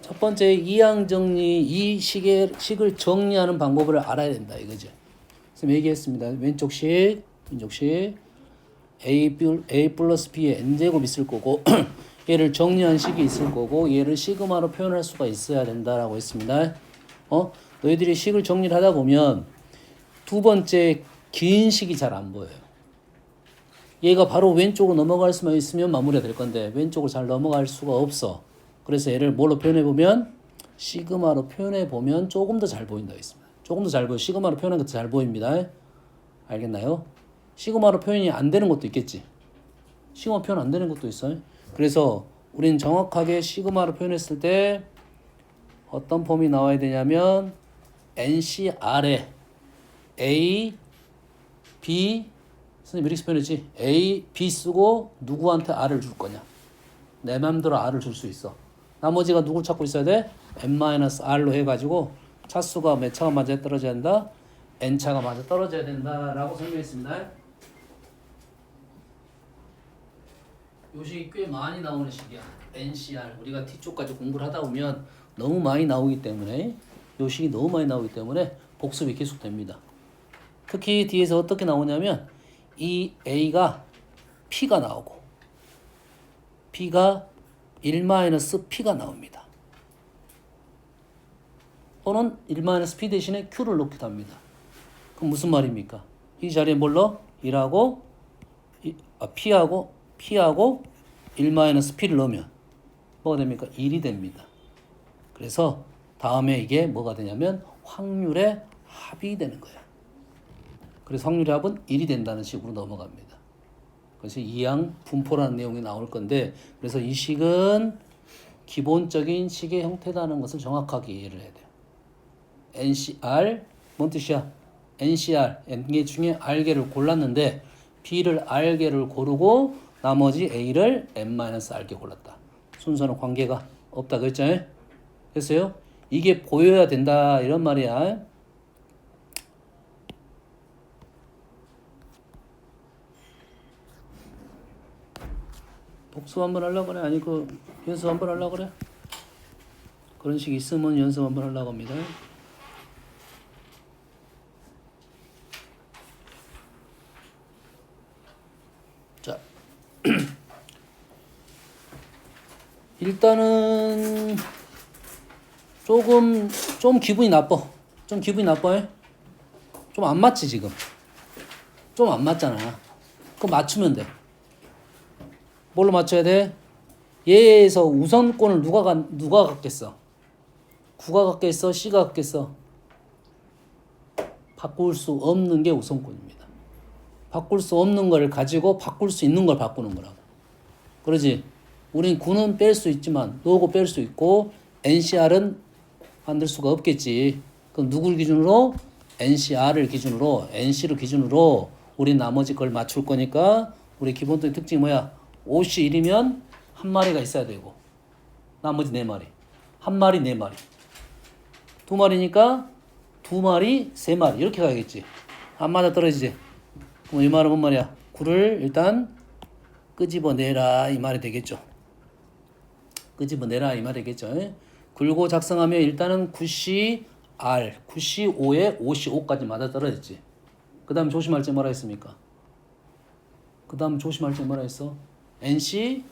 첫 번째 이항 정리, 이 식을 정리하는 방법을 알아야 된다 이거죠. 그래서 얘기했습니다. 왼쪽식 A 플러스 B의 N제곱 있을 거고 얘를 정리한 식이 있을 거고 얘를 시그마로 표현할 수가 있어야 된다라고 했습니다. 너희들이 식을 정리를 하다 보면 두 번째 긴 식이 잘 안 보여요. 얘가 바로 왼쪽으로 넘어갈 수만 있으면 마무리가 될 건데 왼쪽으로 잘 넘어갈 수가 없어. 그래서 얘를 뭘로 표현해 보면 시그마로 표현해 보면 조금 더 잘 보인다 했습니다. 조금 더 잘 보여. 시그마로 표현한 것도 잘 보입니다. 알겠나요? 시그마로 표현이 안 되는 것도 있겠지. 시그마 표현 안 되는 것도 있어요. 그래서 우린 정확하게 시그마로 표현했을 때 어떤 폼이 나와야 되냐면 NCR에 A, B 선생님 이렇게 표현했지. A, B 쓰고 누구한테 R을 줄 거냐. 내 맘대로 R을 줄 수 있어. 나머지가 누굴 찾고 있어야 돼? N-R로 해가지고 차수가 몇 차가 맞아 떨어져야 된다? N차가 맞아 떨어져야 된다라고 설명했습니다. 요 식이 꽤 많이 나오는 식이야. NCR. 우리가 T쪽까지 공부를 하다 보면 너무 많이 나오기 때문에 요 식이 너무 많이 나오기 때문에 복습이 계속됩니다. 특히 뒤에서 어떻게 나오냐면 이 A가 P가 나오고 B가 1-P가 나옵니다. 또는 1-P 대신에 Q를 넣기도 합니다. 그럼 무슨 말입니까? 이 자리에 뭘 넣어? 1하고 P하고 1-P를 넣으면 뭐가 됩니까? 1이 됩니다. 그래서 다음에 이게 뭐가 되냐면 확률의 합이 되는 거야. 그래서 확률의 합은 1이 된다는 식으로 넘어갑니다. 그래서 이항 분포라는 내용이 나올 건데 그래서 이 식은 기본적인 식의 형태라는 것을 정확하게 이해를 해야 돼요. NCR 뭔 뜻이야? NCR N개 중에 R개를 골랐는데 B를 R개를 고르고 나머지 A를 N-R개 골랐다. 순서는 관계가 없다 그랬죠? 됐어요? 이게 보여야 된다 이런 말이야. 복습 한번 하려고 그래? 아니 연습 한번 하려고 그래? 그런 식 있으면 연습 한번 하려고 합니다. 자 일단은 좀 기분이 나빠. 좀 기분이 나빠요? 좀 안 맞지 지금? 좀 안 맞잖아. 그거 맞추면 돼. 뭘로 맞춰야 돼? 얘에서 우선권을 누가 갖겠어? 구가 갖겠어? C가 갖겠어? 바꿀 수 없는 게 우선권입니다. 바꿀 수 없는 걸 가지고 바꿀 수 있는 걸 바꾸는 거라고. 그러지? 우린 9는 뺄 수 있지만 노고 뺄 수 있고 NCR은 만들 수가 없겠지. 그럼 누굴 기준으로? NCR을 기준으로 NC를 기준으로 우리 나머지 걸 맞출 거니까 우리 기본적인 특징이 뭐야? 옷이 1이면 한 마리가 있어야 되고 나머지 4마리 한 마리 4마리 두 마리니까 2마리 3마리 이렇게 가야겠지. 안 맞아 떨어지지. 그럼 이 말은 뭔 말이야? 9를 일단 끄집어내라 이 말이 되겠죠. 끄집어내라 이 말이 되겠죠. 굴고 작성하면 일단은 9C R 9C 5에 5C 5까지 맞아 떨어졌지. 그 다음 조심할 점 뭐라 했습니까? 그 다음 조심할 점 뭐라 했어? NC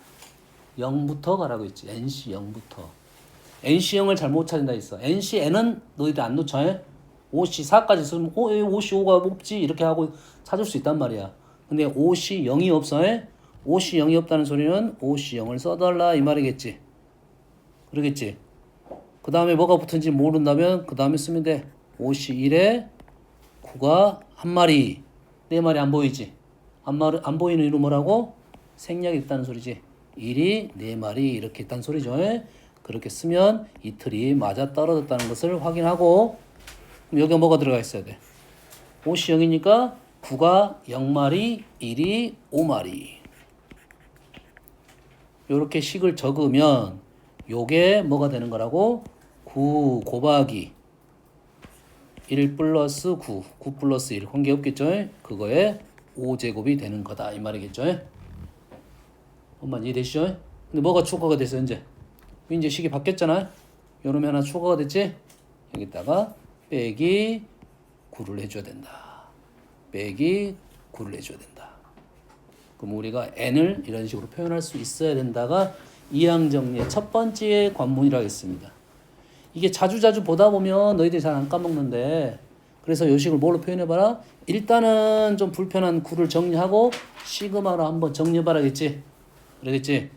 0부터 가라고 했지. NC 0부터. NC 0을 잘못 찾는다 했어. NC N은 너희들 안 놓쳐. 5C 4까지 쓰면 5C 5가 없지 이렇게 하고 찾을 수 있단 말이야. 근데 5C 0이 없어. 5C 0이 없다는 소리는 5C 0을 써달라 이 말이겠지. 그러겠지. 그 다음에 뭐가 붙은지 모른다면 그 다음에 쓰면 돼. 5C 1에 9가 한 마리 4마리 안 보이지. 안 보이는 이유는 뭐라고? 생략이 있다는 소리지. 1이 4마리 이렇게 있다는 소리죠. 그렇게 쓰면 이 틀이 맞아 떨어졌다는 것을 확인하고 그럼 여기가 뭐가 들어가 있어야 돼? 5시 0이니까 9가 0마리 1이 5마리 요렇게 식을 적으면 요게 뭐가 되는 거라고? 9 곱하기 1 플러스 9 플러스 1 관계 없겠죠? 그거에 5제곱이 되는 거다 이 말이겠죠? 엄마 이해되시죠? 근데 뭐가 추가가 됐어 이제 식이 바뀌었잖아. 요놈이 하나 추가가 됐지? 여기다가 빼기 9를 해줘야 된다. 빼기 9를 해줘야 된다. 그럼 우리가 n을 이런 식으로 표현할 수 있어야 된다가 이항정리의 첫 번째 관문이라 하겠습니다. 이게 자주자주 보다 보면 너희들이 잘 안 까먹는데, 그래서 요 식을 뭘로 표현해봐라? 일단은 좀 불편한 9를 정리하고 시그마로 한번 정리해봐라겠지? 그러겠지?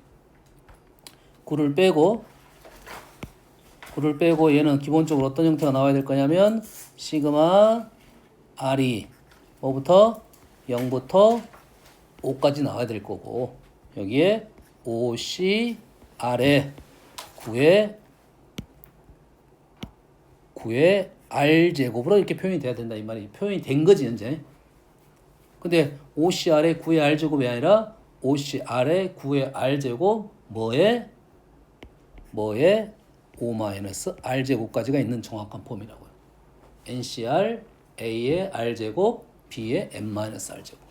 9를 빼고 얘는 기본적으로 어떤 형태가 나와야 될 거냐면 시그마 R이 뭐부터? 0부터 5까지 나와야 될 거고, 여기에 OC R에 9의 R제곱으로 이렇게 표현이 돼야 된다 이 말이 표현이 된 거지 현재. 근데 OCR의 9의 R제곱이 아니라 OCR의 9의 R제곱 뭐에 5-R제곱까지가 있는 정확한 폼이라고요. NCR A의 R제곱 B의 M-R제곱.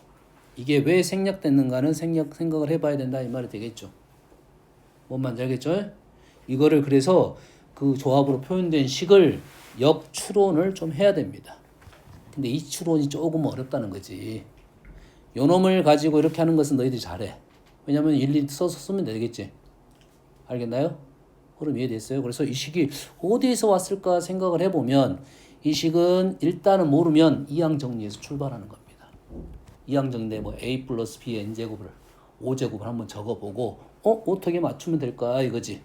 이게 왜 생략됐는가는 생각을 해봐야 된다 이 말이 되겠죠. 뭔 말인지 알겠죠? 이거를 그래서 그 조합으로 표현된 식을 역추론을 좀 해야 됩니다. 근데 이 추론이 조금 어렵다는 거지. 요 놈을 가지고 이렇게 하는 것은 너희들이 잘해. 왜냐면 일일이 써서 쓰면 되겠지. 알겠나요? 흐름 이해됐어요? 그래서 이 식이 어디에서 왔을까 생각을 해보면 이 식은 일단은 모르면 이항 정리에서 출발하는 겁니다. 이항 정리에 뭐 a 플러스 b의 n제곱을 5제곱을 한번 적어보고 어떻게 맞추면 될까 이거지.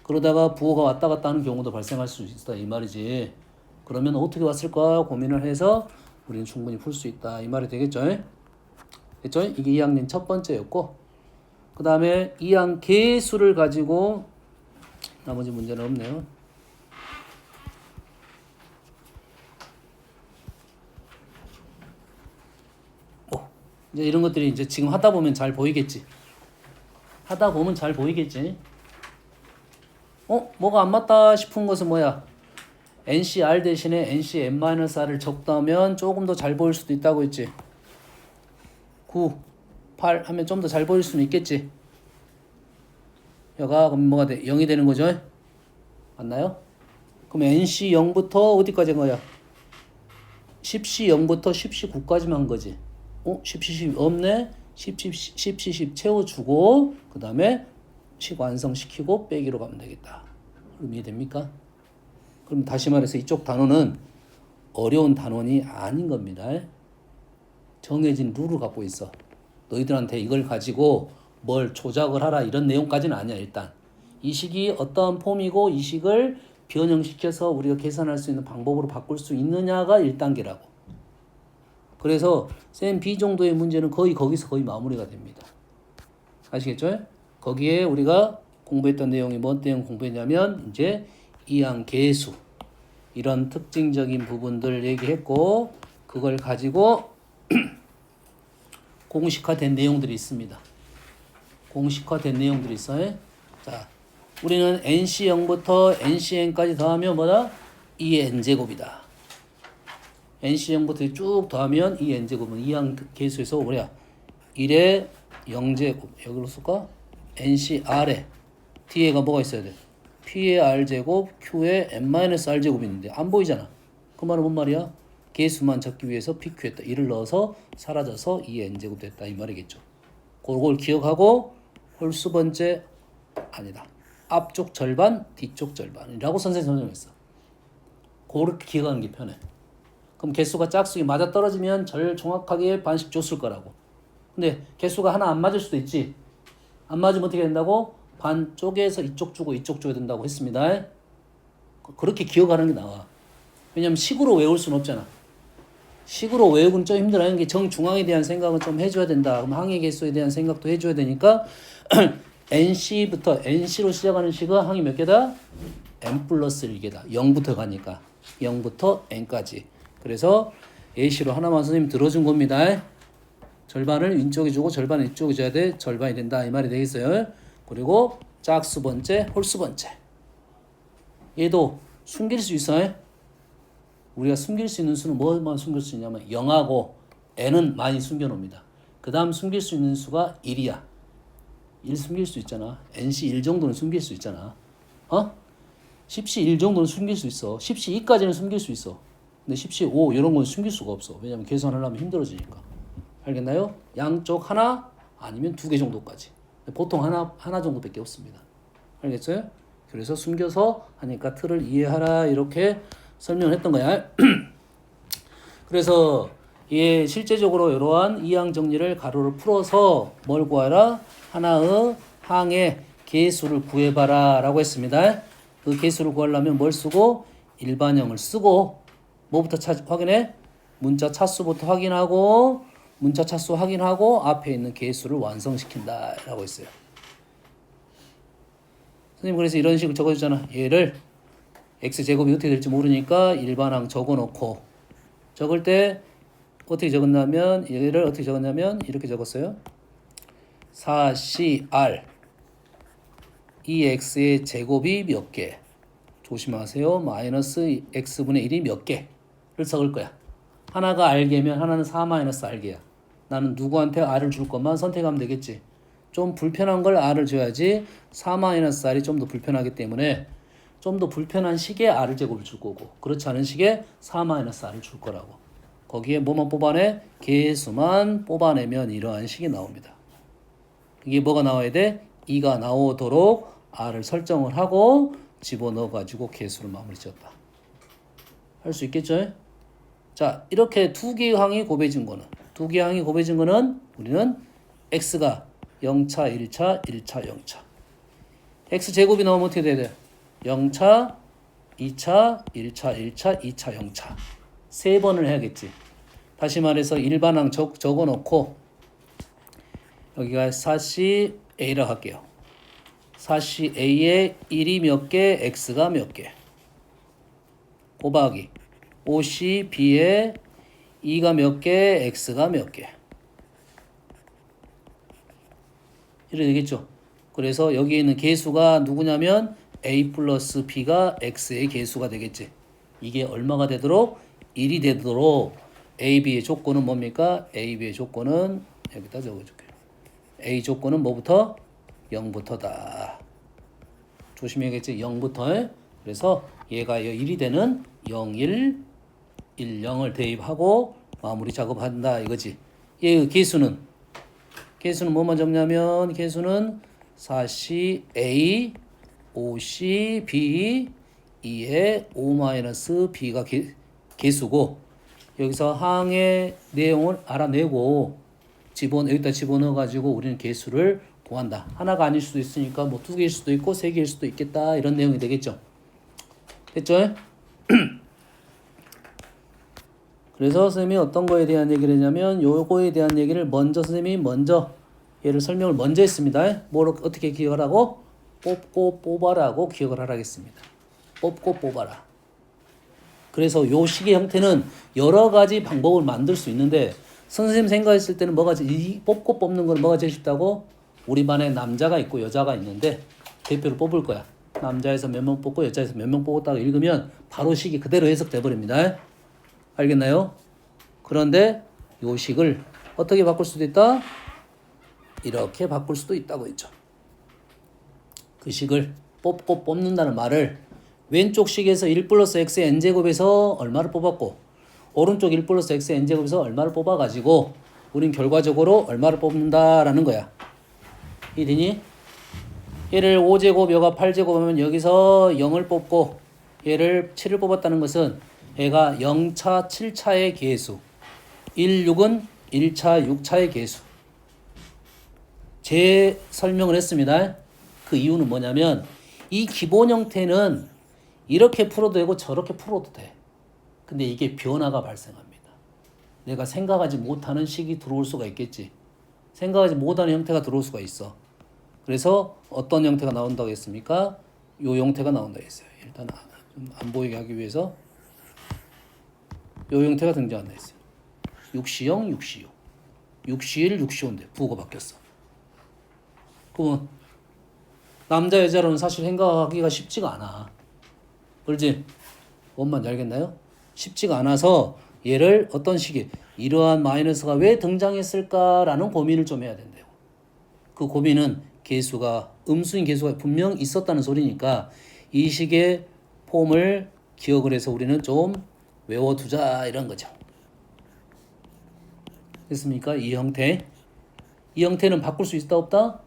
그러다가 부호가 왔다 갔다 하는 경우도 발생할 수 있다 이 말이지. 그러면 어떻게 왔을까 고민을 해서 우리는 충분히 풀 수 있다 이 말이 되겠죠? 됐죠? 이게 이항린 첫 번째였고, 그 다음에 이항 계수를 가지고 나머지 문제는 없네요. 이제 이런 것들이 이제 지금 하다 보면 잘 보이겠지. 뭐가 안 맞다 싶은 것은 뭐야? NCR 대신에 NCM-R을 적다면 조금 더 잘 보일 수도 있다고 했지. 9, 8 하면 좀 더 잘 보일 수는 있겠지. 여가 그럼 뭐가 돼? 0이 되는 거죠? 맞나요? 그럼 NC 0부터 어디까지 한 거야? 10C 0부터 10C 9까지만 한 거지. 10C 10 없네? 10C 10 채워주고 그 다음에 식 완성시키고 빼기로 가면 되겠다. 그럼 이해됩니까? 그럼 다시 말해서 이쪽 단원은 어려운 단원이 아닌 겁니다. 정해진 룰을 갖고 있어. 너희들한테 이걸 가지고 뭘 조작을 하라 이런 내용까지는 아니야. 일단 이 식이 어떤 폼이고 이 식을 변형시켜서 우리가 계산할 수 있는 방법으로 바꿀 수 있느냐가 1단계라고. 그래서 쌤 B 정도의 문제는 거기서 거의 마무리가 됩니다. 아시겠죠? 거기에 우리가 공부했던 내용이 뭔 내용 공부했냐면 이제 이항 계수 이런 특징적인 부분들 얘기했고, 그걸 가지고 공식화된 내용들이 있습니다. 공식화된 내용들이 있어요. 자, 우리는 NC0부터 NCN까지 더하면 뭐다? 2n제곱이다. NC0부터 쭉 더하면 2n제곱은 이항 계수에서 뭐야? 1의 0제곱 여기로 쓸까? NCR에 뒤에가 뭐가 있어야 돼? P의 R제곱, Q의 M-R제곱이 있는데 안 보이잖아. 그 말은 뭔 말이야? 계수만 찾기 위해서 PQ했다. 1을 넣어서 사라져서 2n제곱 됐다 이 말이겠죠. 그걸 기억하고 홀수 번째 아니다. 앞쪽 절반, 뒤쪽 절반이라고 선생님이 설명했어. 그렇게 기억하는 게 편해. 그럼 개수가 짝수기 맞아 떨어지면 절 정확하게 반씩 줬을 거라고. 근데 개수가 하나 안 맞을 수도 있지. 안 맞으면 어떻게 된다고? 반 쪼개서 이쪽 주고 이쪽 줘야 된다고 했습니다. 그렇게 기억하는 게 나와. 왜냐면 식으로 외울 수는 없잖아. 식으로 외우기는 좀 힘들어요. 게 정중앙에 대한 생각은 좀 해줘야 된다. 그럼 항의 개수에 대한 생각도 해줘야 되니까 NC부터 NC로 시작하는 식은 항이 몇 개다? N 플러스 1개다. 0부터 가니까 0부터 N까지. 그래서 AC로 하나만 선생님 들어준 겁니다. 절반을 왼쪽에 주고 절반을 이쪽에 줘야 돼. 절반이 된다 이 말이 되겠어요. 그리고 짝수 번째, 홀수 번째. 얘도 숨길 수 있어요. 우리가 숨길 수 있는 수는 뭐만 숨길 수 있냐면 0하고 n은 많이 숨겨놓습니다. 그 다음 숨길 수 있는 수가 1이야. 1 숨길 수 있잖아. nc 1 정도는 숨길 수 있잖아. 10시 1 정도는 숨길 수 있어. 10시 2까지는 숨길 수 있어. 근데 10시 5 이런 건 숨길 수가 없어. 왜냐면 계산하려면 힘들어지니까. 알겠나요? 양쪽 하나 아니면 2개 정도까지. 보통 하나 정도밖에 없습니다. 알겠어요? 그래서 숨겨서 하니까 틀을 이해하라 이렇게 설명을 했던 거야. 그래서 예, 실제적으로 이러한 이항 정리를 가로를 풀어서 뭘 구하라? 하나의 항의 개수를 구해봐라 라고 했습니다. 그 개수를 구하려면 뭘 쓰고? 일반형을 쓰고 뭐부터 확인해? 문자 차수부터 확인하고 문자 차수 확인하고 앞에 있는 개수를 완성시킨다 라고 했어요. 선생님 그래서 이런 식으로 적어주잖아. 얘를 x제곱이 어떻게 될지 모르니까 일반항 적어놓고 적을 때 어떻게 적었냐면 얘를 어떻게 적었냐면 이렇게 적었어요. 4cr 이 x의 제곱이 몇 개? 조심하세요. 마이너스 x분의 1이 몇 개를 적을 거야. 하나가 r개면 하나는 4 마이너스 r개야. 나는 누구한테 r을 줄 것만 선택하면 되겠지. 좀 불편한 걸 r을 줘야지 4 마이너스 r이 좀 더 불편하기 때문에 좀 더 불편한 식의 r을 제곱을 줄 거고 그렇지 않은 식의 4 마이너스 r을 줄 거라고. 거기에 뭐만 뽑아내? 개수만 뽑아내면 이러한 식이 나옵니다. 이게 뭐가 나와야 돼? 2가 나오도록 r을 설정을 하고 집어넣어 가지고 개수를 마무리 지었다. 할 수 있겠죠? 자, 이렇게 두 개의 항이 곱해진 거는 우리는 x가 0차, 1차, 1차, 0차. x제곱이 나오면 어떻게 돼야 돼? 0차, 2차, 1차, 1차, 2차, 0차. 세 번을 해야겠지. 다시 말해서 일반항 적어놓고 여기가 4C A라고 할게요. 4C A에 1이 몇 개, X가 몇 개. 곱하기 5C B에 2가 몇 개, X가 몇 개. 이렇게 되겠죠. 그래서 여기에 있는 개수가 누구냐면 A 플러스 B가 X의 개수가 되겠지. 이게 얼마가 되도록? 1이 되도록 A, B의 조건은 뭡니까? A, B의 조건은 여기다 적어줄게요. A 조건은 뭐부터? 0부터다. 조심해야겠지? 0부터. 그래서 얘가 1이 되는 0, 1, 1, 0을 대입하고 마무리 작업한다 이거지. 얘의 개수는 뭐만 적냐면 개수는 4C A 5C B 2에 5-B가 개수고 여기서 항의 내용을 알아내고 여기다 집어넣어 가지고 우리는 개수를 구한다. 하나가 아닐 수도 있으니까 뭐 2개일 수도 있고 3개일 수도 있겠다. 이런 내용이 되겠죠. 됐죠? 그래서 선생님이 어떤 거에 대한 얘기를 했냐면 요거에 대한 얘기를 선생님이 얘를 설명을 먼저 했습니다. 뭘 어떻게 기억하라고? 뽑고 뽑아라고 기억을 하라겠습니다. 뽑고 뽑아라. 그래서 요 식의 형태는 여러 가지 방법을 만들 수 있는데 선생님 생각했을 때는 이 뽑고 뽑는 건 뭐가 제일 쉽다고? 우리 반에 남자가 있고 여자가 있는데 대표를 뽑을 거야. 남자에서 몇 명 뽑고 여자에서 몇 명 뽑았다고 읽으면 바로 식이 그대로 해석돼 버립니다. 알겠나요? 그런데 요 식을 어떻게 바꿀 수도 있다? 이렇게 바꿀 수도 있다고 했죠. 그 식을 뽑고 뽑는다는 말을 왼쪽 식에서 1 플러스 x의 n제곱에서 얼마를 뽑았고 오른쪽 1 플러스 x의 n제곱에서 얼마를 뽑아가지고 우린 결과적으로 얼마를 뽑는다라는 거야. 이해되니? 얘를 5제곱 여가 8제곱 하면 여기서 0을 뽑고 얘를 7을 뽑았다는 것은 얘가 0차 7차의 개수 1, 6은 1차 6차의 개수 제 설명을 했습니다. 그 이유는 뭐냐면 이 기본 형태는 이렇게 풀어도 되고 저렇게 풀어도 돼. 근데 이게 변화가 발생합니다. 내가 생각하지 못하는 식이 들어올 수가 있겠지. 생각하지 못하는 형태가 들어올 수가 있어. 그래서 어떤 형태가 나온다고 했습니까? 요 형태가 나온다고 했어요. 일단 좀 안 보이게 하기 위해서 요 형태가 등장한다 했어요. 6C0, 6C6. 6C1, 6C5인데 부호가 바뀌었어. 그러면 남자 여자로는 사실 생각하기가 쉽지가 않아. 그렇지? 뭔 말인지 알겠나요? 쉽지가 않아서 얘를 어떤 식의 이러한 마이너스가 왜 등장했을까라는 고민을 좀 해야 된대요. 그 고민은 음수인 개수가 분명 있었다는 소리니까 이 식의 폼을 기억을 해서 우리는 좀 외워두자 이런 거죠. 됐습니까? 이 형태는 바꿀 수 있다 없다?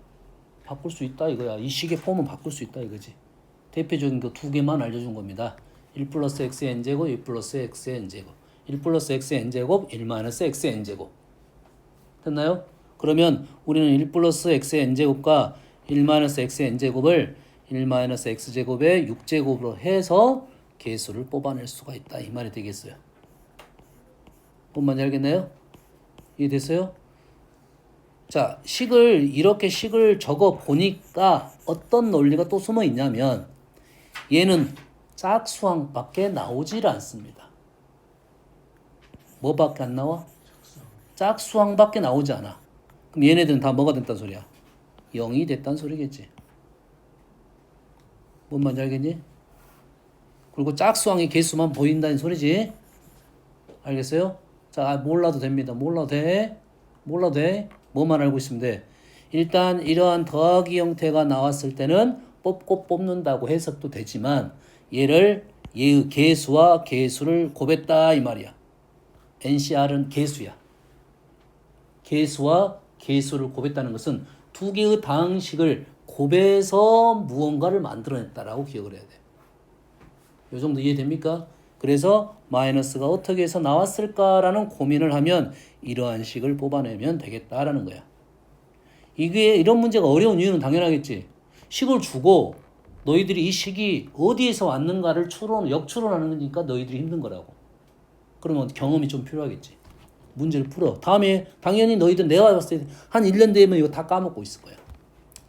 바꿀 수 있다 이거야. 이 식의 폼은 바꿀 수 있다 이거지. 대표적인 거 두 개만 알려준 겁니다. 1 플러스 x의 n제곱, 1 플러스 x의 n제곱. 1 플러스 x의 n제곱, 1 마이너스 x의 n제곱. 됐나요? 그러면 우리는 1 플러스 x의 n제곱과 1 마이너스 x의 n제곱을 1 마이너스 x제곱의 6제곱으로 해서 개수를 뽑아낼 수가 있다. 이 말이 되겠어요. 뭔 말인지 알겠나요? 이해됐어요? 자, 이렇게 식을 적어 보니까 어떤 논리가 또 숨어 있냐면 얘는 짝수항밖에 나오질 않습니다. 뭐밖에 안 나와? 짝수항밖에 나오지 않아. 그럼 얘네들은 다 뭐가 됐단 소리야? 0이 됐단 소리겠지. 뭔 말인지 알겠니? 그리고 짝수항의 개수만 보인다는 소리지. 알겠어요? 자, 몰라도 됩니다. 몰라도 돼. 뭐만 알고 있으면 돼. 일단 이러한 더하기 형태가 나왔을 때는 뽑고 뽑는다고 해석도 되지만 얘의 개수와 개수를 곱했다 이 말이야. NCR은 개수야. 개수와 개수를 곱했다는 것은 두 개의 다항식을 곱해서 무언가를 만들어냈다라고 기억을 해야 돼. 이 정도 이해됩니까? 그래서 마이너스가 어떻게 해서 나왔을까라는 고민을 하면 이러한 식을 뽑아내면 되겠다라는 거야. 이런 문제가 어려운 이유는 당연하겠지. 식을 주고 너희들이 이 식이 어디에서 왔는가를 역추론하는 거니까 너희들이 힘든 거라고. 그러면 경험이 좀 필요하겠지. 문제를 풀어. 다음에 당연히 너희들 내가 봤을 때 한 1년 되면 이거 다 까먹고 있을 거야.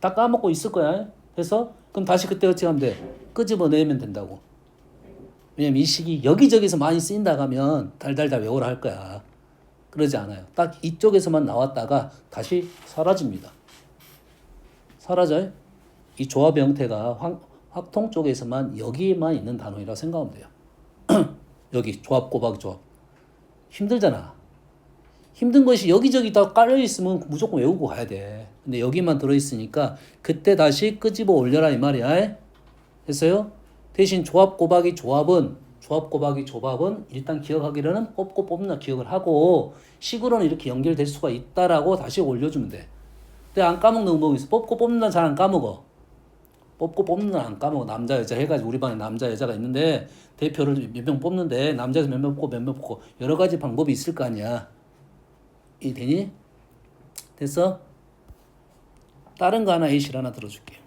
다 까먹고 있을 거야. 그래서 그럼 다시 그때 어떻게 하면 돼? 끄집어내면 된다고. 왜냐면 이 식이 여기저기서 많이 쓰인다고 하면 달달달 외우라 할 거야. 그러지 않아요. 딱 이쪽에서만 나왔다가 다시 사라집니다. 사라져요. 이 조합의 형태가 확통 쪽에서만 여기에만 있는 단어이라고 생각하면 돼요. 여기 조합 곱하기 조합. 힘들잖아. 힘든 것이 여기저기 다 깔려있으면 무조건 외우고 가야 돼. 근데 여기만 들어있으니까 그때 다시 끄집어 올려라 이 말이야. 됐어요? 대신 조합 곱하기 조합은 일단 기억하기로는 뽑고 뽑는다 기억을 하고 식으로는 이렇게 연결될 수가 있다라고 다시 올려주면 돼. 근데 안 까먹는 방법이 있어. 뽑고 뽑는다 잘 안 까먹어. 뽑고 뽑는다 안 까먹어. 남자 여자 해가지고 우리 반에 남자 여자가 있는데 대표를 몇 명 뽑는데 남자에서 몇 명 뽑고 몇 명 뽑고 여러 가지 방법이 있을 거 아니야. 이 되니? 됐어? 다른 거 하나 예시를 하나 들어줄게.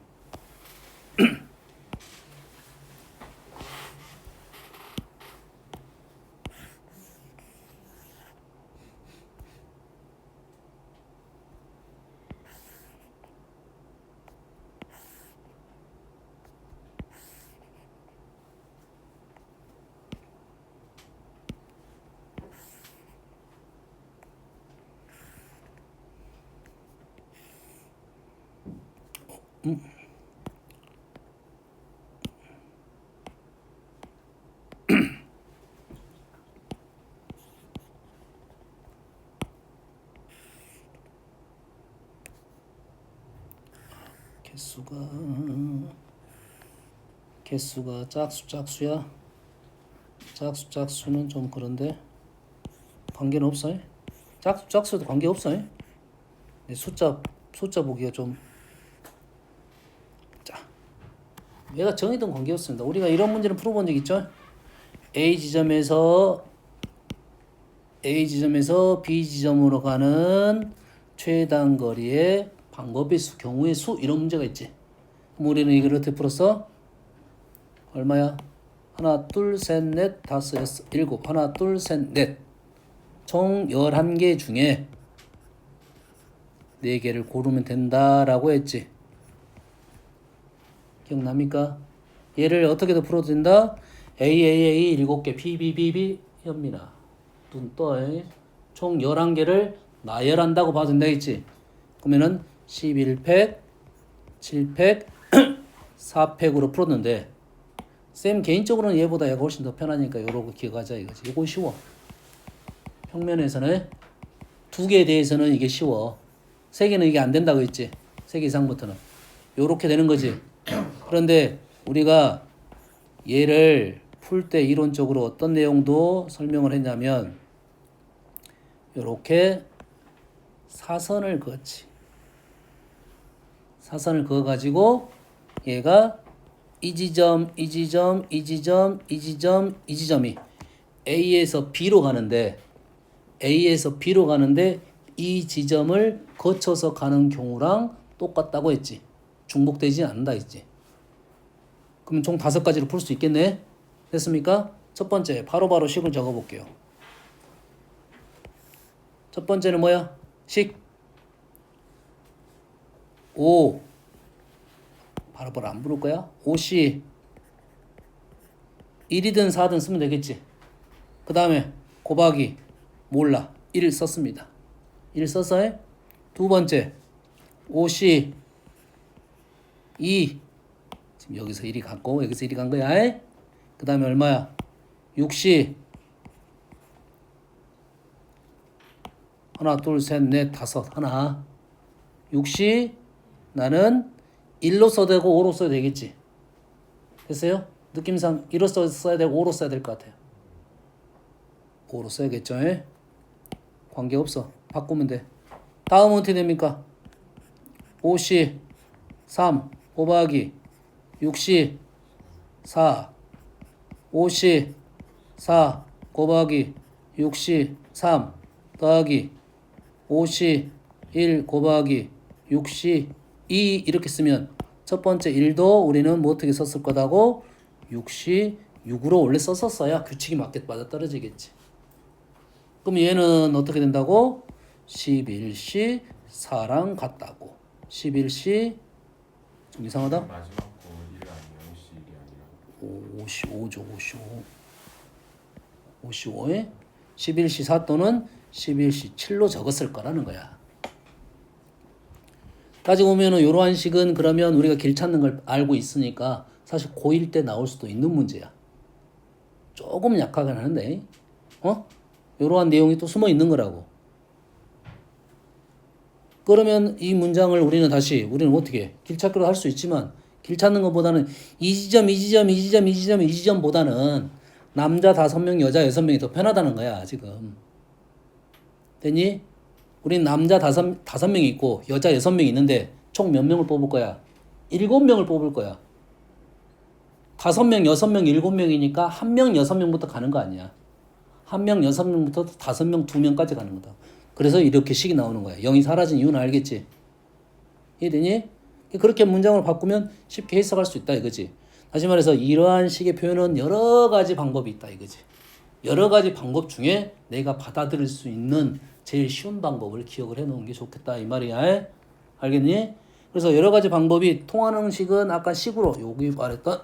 개수가 짝수야. 짝수는 좀 그런데 관계는 없어요. 짝수도 관계 없어요. 숫자 보기가 좀 자. 얘가 정의된 관계였습니다. 우리가 이런 문제를 풀어본 적 있죠? A 지점에서 B 지점으로 가는 최단 거리의 방법의 수, 경우의 수 이런 문제가 있지. 그럼 우리는 이걸 어떻게 풀었어? 얼마야? 하나, 둘, 셋, 넷, 다섯, 여섯, 일곱. 하나, 둘, 셋, 넷. 총 11개 중에 4개를 고르면 된다라고 했지. 기억납니까? 얘를 어떻게도 풀어도 된다? A 7개, B 현민아. 눈 떠. 총 11개를 나열한다고 봐도 된다 했지. 그러면은 11팩, 7팩, 4팩으로 풀었는데 쌤 개인적으로는 얘보다 얘가 훨씬 더 편하니까 요러고 기억하자 이거지. 이거 쉬워. 평면에서는 2개에 대해서는 이게 쉬워. 3개는 이게 안 된다고 했지. 3개 이상부터는. 요렇게 되는 거지. 그런데 우리가 얘를 풀 때 이론적으로 어떤 내용도 설명을 했냐면 요렇게 사선을 그었지. 사선을 그어가지고 얘가 이 지점, 이 지점, 이 지점, 이 지점, 이 지점이 A에서 B로 가는데 이 지점을 거쳐서 가는 경우랑 똑같다고 했지. 중복되지 않는다 했지. 그럼 총 5가지로 풀 수 있겠네. 됐습니까? 첫 번째 바로바로 식을 적어볼게요. 첫 번째는 뭐야? 식 5 바로바로 안 부를 거야? 5C 1이든 4든 쓰면 되겠지. 그 다음에 곱하기 몰라 1을 썼습니다. 1 써서 해. 두 번째 5C 2 지금 여기서 1이 갔고 여기서 1이 간 거야. 그 다음에 얼마야? 6C 하나 둘 셋 넷 다섯 하나 6C 나는 1로 써도 되고 5로 써도 되겠지. 됐어요? 느낌상 1로 써야 되고 5로 써야 될 것 같아요. 5로 써야겠죠. 관계없어. 바꾸면 돼. 다음은 어떻게 됩니까? 5C 3 곱하기 6C 4 5C 4 곱하기 6C 3 더하기 5C 1 곱하기 6C 2 이렇게 쓰면 첫 번째 1도 우리는 뭐 어떻게 썼을 거다고? 6C 6으로 원래 썼었어야 규칙이 맞아 떨어지겠지. 그럼 얘는 어떻게 된다고? 11C 4랑 같다고. 11C 좀 이상하다? 마지막 거 1이 아니라 55죠. 55에 11C 4 또는 11C 7로 적었을 거라는 거야. 따지고 보면은 이러한 식은 그러면 우리가 길 찾는 걸 알고 있으니까 사실 고1 때 나올 수도 있는 문제야. 조금 약하긴 하는데 이러한 내용이 또 숨어 있는 거라고. 그러면 이 문장을 우리는 어떻게 길 찾기로 할 수 있지만 길 찾는 것보다는 이 지점보다는 남자 5명, 여자 6명이 더 편하다는 거야, 지금. 됐니? 우린 남자 5명이 있고 여자 6명이 있는데 총 몇 명을 뽑을 거야? 7명을 뽑을 거야. 5명, 6명, 7명이니까 1명, 6명부터 가는 거 아니야. 1명, 6명부터 5명, 2명까지 가는 거다. 그래서 이렇게 식이 나오는 거야. 0이 사라진 이유는 알겠지? 이해되니? 그렇게 문장을 바꾸면 쉽게 해석할 수 있다 이거지. 다시 말해서 이러한 식의 표현은 여러 가지 방법이 있다 이거지. 여러 가지 방법 중에 내가 받아들일 수 있는 제일 쉬운 방법을 기억을 해놓은 게 좋겠다 이 말이야. 알겠니? 그래서 여러 가지 방법이 통하는 식은 아까 식으로 여기 말했던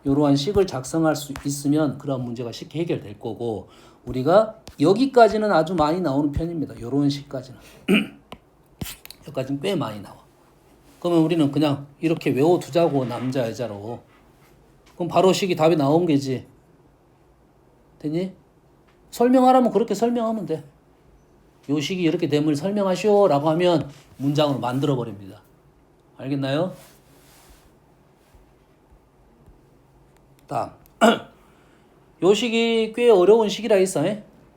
이러한 식을 작성할 수 있으면 그런 문제가 쉽게 해결될 거고 우리가 여기까지는 아주 많이 나오는 편입니다. 이런 식까지는 여기까지는 꽤 많이 나와. 그러면 우리는 그냥 이렇게 외워두자고 남자 여자로. 그럼 바로 식이 답이 나온 게지. 됐니? 설명하라면 그렇게 설명하면 돼. 요 식이 이렇게 됨을 설명하시오 라고 하면 문장으로 만들어 버립니다. 알겠나요? 다음 요 식이 꽤 어려운 식이라 했어.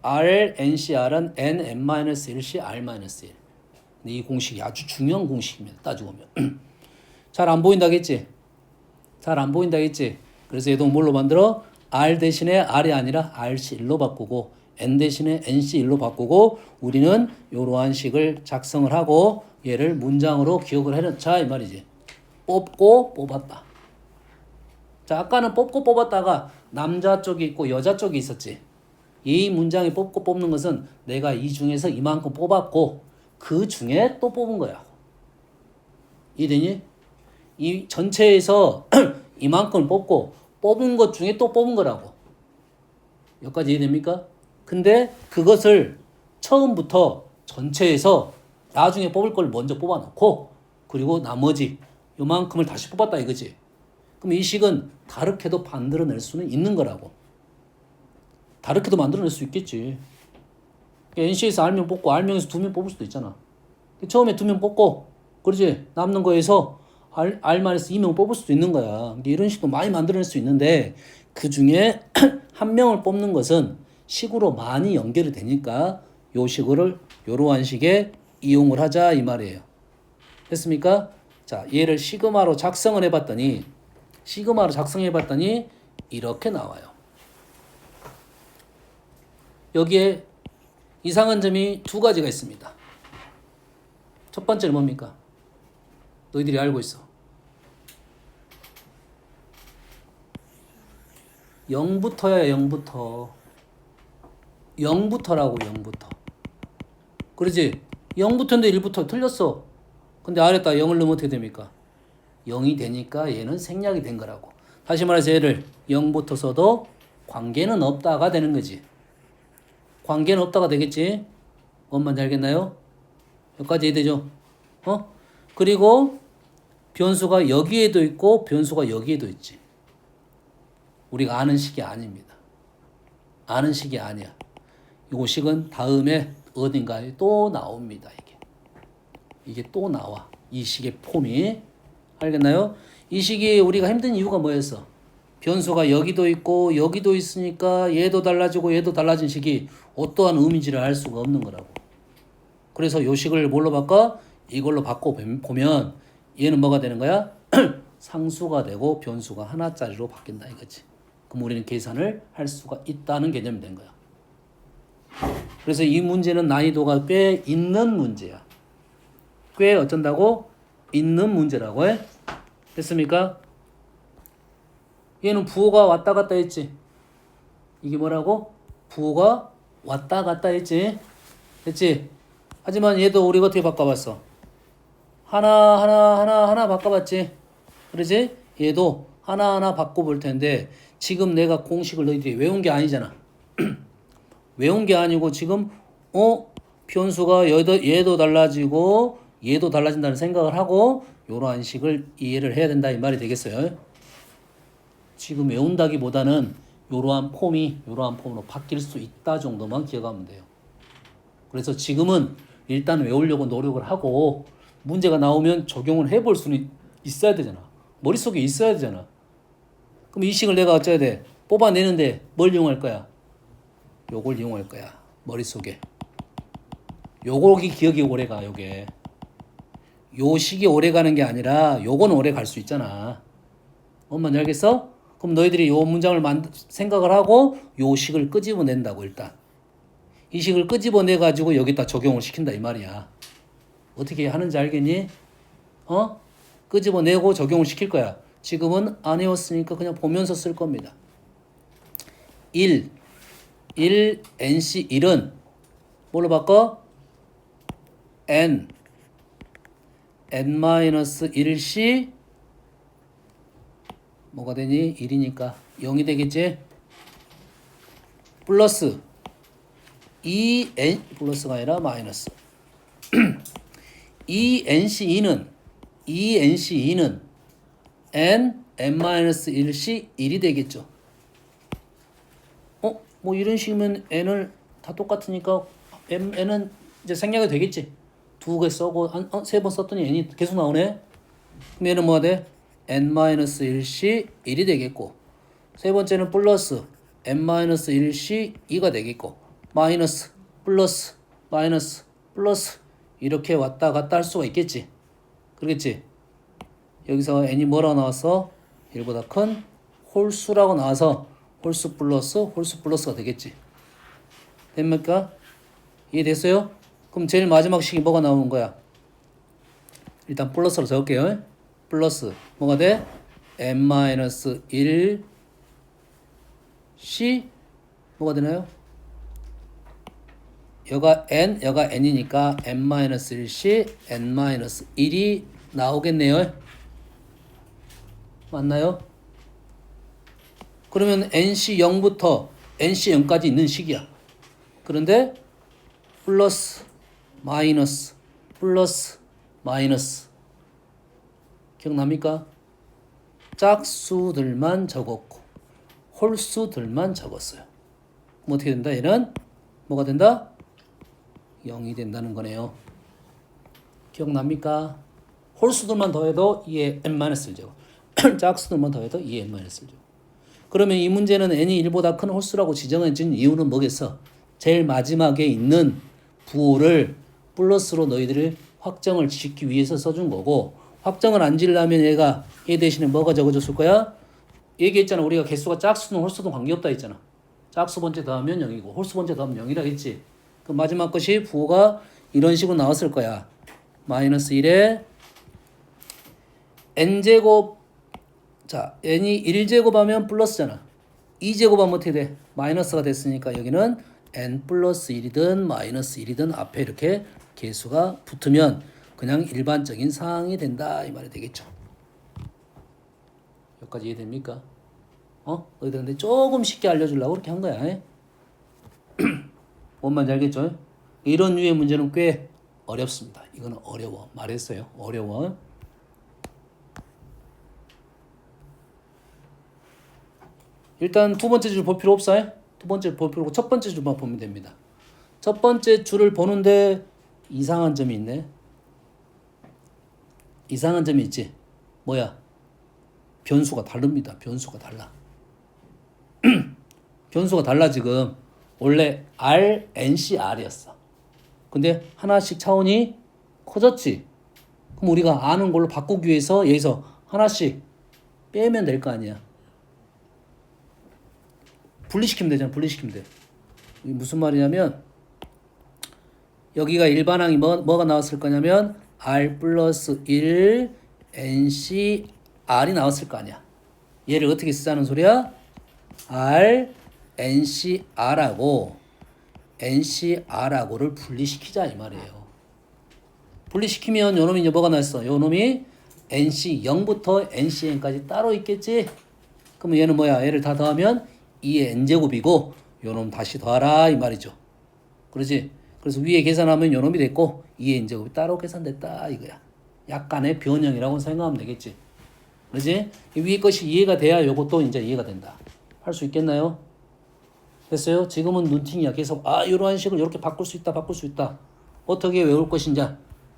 R, NCR은 N, N-1C, R-1. 이 공식이 아주 중요한 공식입니다. 따지고 보면. 잘 안 보인다겠지? 잘 안 보인다겠지? 그래서 얘도 뭘로 만들어? R 대신에 R이 아니라 RC1로 바꾸고 N 대신에 NC1로 바꾸고 우리는 이러한 식을 작성을 하고 얘를 문장으로 기억을 해놓자 이 말이지. 뽑고 뽑았다. 자, 아까는 뽑고 뽑았다가 남자 쪽이 있고 여자 쪽이 있었지. 이 문장이 뽑고 뽑는 것은 내가 이 중에서 이만큼 뽑았고 그 중에 또 뽑은 거야. 이해되니? 이 전체에서 이만큼 뽑고 뽑은 것 중에 또 뽑은 거라고. 여기까지 이해됩니까? 근데 그것을 처음부터 전체에서 나중에 뽑을 걸 먼저 뽑아놓고 그리고 나머지 요만큼을 다시 뽑았다 이거지. 그럼 이 식은 다르게도 만들어낼 수는 있는 거라고. 다르게도 만들어낼 수 있겠지. NC에서 R명 뽑고 R명에서 2명 뽑을 수도 있잖아. 처음에 2명 뽑고 그러지. 남는 거에서 R-2명 뽑을 수도 있는 거야. 근데 이런 식도 많이 만들어낼 수 있는데 그 중에 한 명을 뽑는 것은 식으로 많이 연결이 되니까 요 식을 요러한 식에 이용을 하자 이 말이에요. 됐습니까? 자, 얘를 시그마로 작성을 해봤더니 이렇게 나와요. 여기에 이상한 점이 두 가지가 있습니다. 첫 번째는 뭡니까? 너희들이 알고 있어. 0부터야 0부터. 0부터라고 0부터. 그러지? 0부터인데 1부터 틀렸어. 근데 아래다 0을 넣으면 어떻게 됩니까? 0이 되니까 얘는 생략이 된 거라고. 다시 말해서 얘를 0부터 써도 관계는 없다가 되는 거지. 관계는 없다가 되겠지? 뭔 말인지 알겠나요? 여기까지 이해되죠? 그리고 변수가 여기에도 있고 변수가 여기에도 있지. 우리가 아는 식이 아닙니다. 아는 식이 아니야. 이 식은 다음에 어딘가에 또 나옵니다. 이게 또 나와. 이 식의 폼이. 알겠나요? 이 식이 우리가 힘든 이유가 뭐였어? 변수가 여기도 있고 여기도 있으니까 얘도 달라지고 얘도 달라진 식이 어떠한 의미인지를 알 수가 없는 거라고. 그래서 이 식을 뭘로 바꿔? 이걸로 바꿔보면 얘는 뭐가 되는 거야? 상수가 되고 변수가 하나짜리로 바뀐다 이거지. 그럼 우리는 계산을 할 수가 있다는 개념이 된 거야. 그래서 이 문제는 난이도가 꽤 있는 문제야. 꽤 어쩐다고? 있는 문제라고 해. 됐습니까? 얘는 부호가 왔다 갔다 했지. 이게 뭐라고? 부호가 왔다 갔다 했지. 됐지? 하지만 얘도 우리가 어떻게 바꿔봤어? 하나 바꿔봤지. 그러지? 얘도 하나하나 바꿔볼 텐데 지금 내가 공식을 너희들이 외운 게 아니잖아. 외운 게 아니고 지금 변수가 얘도 달라지고 얘도 달라진다는 생각을 하고 요러한 식을 이해를 해야 된다 이 말이 되겠어요. 지금 외운다기보다는 요러한 폼으로 바뀔 수 있다 정도만 기억하면 돼요. 그래서 지금은 일단 외우려고 노력을 하고 문제가 나오면 적용을 해볼 수는 있어야 되잖아. 머릿속에 있어야 되잖아. 그럼 이 식을 내가 어쩌야 돼? 뽑아내는데 뭘 이용할 거야? 요걸 이용할 거야. 머릿속에. 요거기 기억이 오래 가, 요게. 요 식이 오래 가는 게 아니라 요건 오래 갈 수 있잖아. 엄마는 알겠어? 그럼 너희들이 요 문장을 생각을 하고 요 식을 끄집어낸다고 일단. 이 식을 끄집어내가지고 여기다 적용을 시킨다 이 말이야. 어떻게 하는지 알겠니? 끄집어내고 적용을 시킬 거야. 지금은 안 외웠으니까 그냥 보면서 쓸 겁니다. 1 NC 1은 뭘로 바꿔? N-1C 뭐가 되니? 1이니까 0이 되겠지? 플러스 플러스가 아니라 마이너스 N-2는 N-1C 1이 되겠죠. 뭐 이런 식이면 N을 다 똑같으니까 N은 이제 생략이 되겠지. 두 개 써고 세 번 썼더니 N이 계속 나오네. 그럼 얘는 뭐가 돼? N-1C 1이 되겠고 세 번째는 플러스 N-1C 2가 되겠고 마이너스 플러스 마이너스 플러스 이렇게 왔다 갔다 할 수가 있겠지. 그러겠지? 여기서 N이 뭐라고 나왔어? 1보다 큰 홀수라고 나와서 홀수 플러스가 되겠지. 됩니까? 이해됐어요? 그럼 제일 마지막 식이 뭐가 나오는 거야? 일단 플러스로 적을게요. 플러스 뭐가 돼? N-1C 뭐가 되나요? 여가 N이니까 N-1C N-1이 나오겠네요. 맞나요? 그러면 NC0부터 NC0까지 있는 식이야. 그런데 플러스 마이너스 플러스 마이너스 기억납니까? 짝수들만 적었고 홀수들만 적었어요. 그럼 어떻게 된다? 얘는 뭐가 된다? 0이 된다는 거네요. 기억납니까? 홀수들만 더해도 2의 n-1제곱. 짝수들만 더해도 2의 n-1제곱. 그러면 이 문제는 n이 1보다 큰 홀수라고 지정해진 이유는 뭐겠어? 제일 마지막에 있는 부호를 플러스로 너희들이 확정을 짓기 위해서 써준 거고, 확정을 안 지으려면 얘가 얘 대신에 뭐가 적어줬을 거야? 얘기했잖아. 우리가 개수가 짝수든 홀수든 관계없다 했잖아. 짝수 번째 더하면 0이고 홀수 번째 더하면 0이라 했지. 그 마지막 것이 부호가 이런 식으로 나왔을 거야. 마이너스 1에 n제곱. 자, n이 1제곱 하면 플러스잖아. 2제곱 하면 어떻게 돼? 마이너스가 됐으니까 여기는 n 플러스 1이든 마이너스 1이든 앞에 이렇게 개수가 붙으면 그냥 일반적인 상황이 된다 이 말이 되겠죠. 여기까지 이해됩니까? 너희들 근데 조금 쉽게 알려주려고 그렇게 한 거야. 뭔 말인지 알겠죠? 이런 류의 문제는 꽤 어렵습니다. 이거는 어려워. 말했어요. 어려워. 일단 두 번째 줄 볼 필요 없어요. 두 번째 줄 볼 필요 없고 첫 번째 줄만 보면 됩니다. 첫 번째 줄을 보는데 이상한 점이 있네. 이상한 점이 있지. 뭐야? 변수가 다릅니다. 변수가 달라. 변수가 달라 지금. 원래 R, NC, R이었어. 근데 하나씩 차원이 커졌지. 그럼 우리가 아는 걸로 바꾸기 위해서 여기서 하나씩 빼면 될 거 아니야. 분리시키면 되잖아. 분리시키면 돼. 이게 무슨 말이냐면 여기가 일반항이 뭐가 나왔을 거냐면 R 플러스 1 NC R이 나왔을 거 아니야. 얘를 어떻게 쓰자는 소리야? R NC R하고 NC R하고를 분리시키자 이 말이에요. 분리시키면 요놈이 이제 뭐가 나왔어? 요놈이 NC 0부터 NCN까지 따로 있겠지? 그러면 얘는 뭐야? 얘를 다 더하면 2의 n제곱이고 요놈 다시 더하라 이 말이죠. 그러지? 그래서 위에 계산하면 요놈이 됐고 2의 n제곱이 따로 계산됐다 이거야. 약간의 변형이라고 생각하면 되겠지. 그러지? 이 위에 것이 이해가 돼야 요것도 이제 이해가 된다. 할 수 있겠나요? 됐어요? 지금은 눈팅이야. 계속 이러한 식을 이렇게 바꿀 수 있다. 바꿀 수 있다. 어떻게 외울 것인지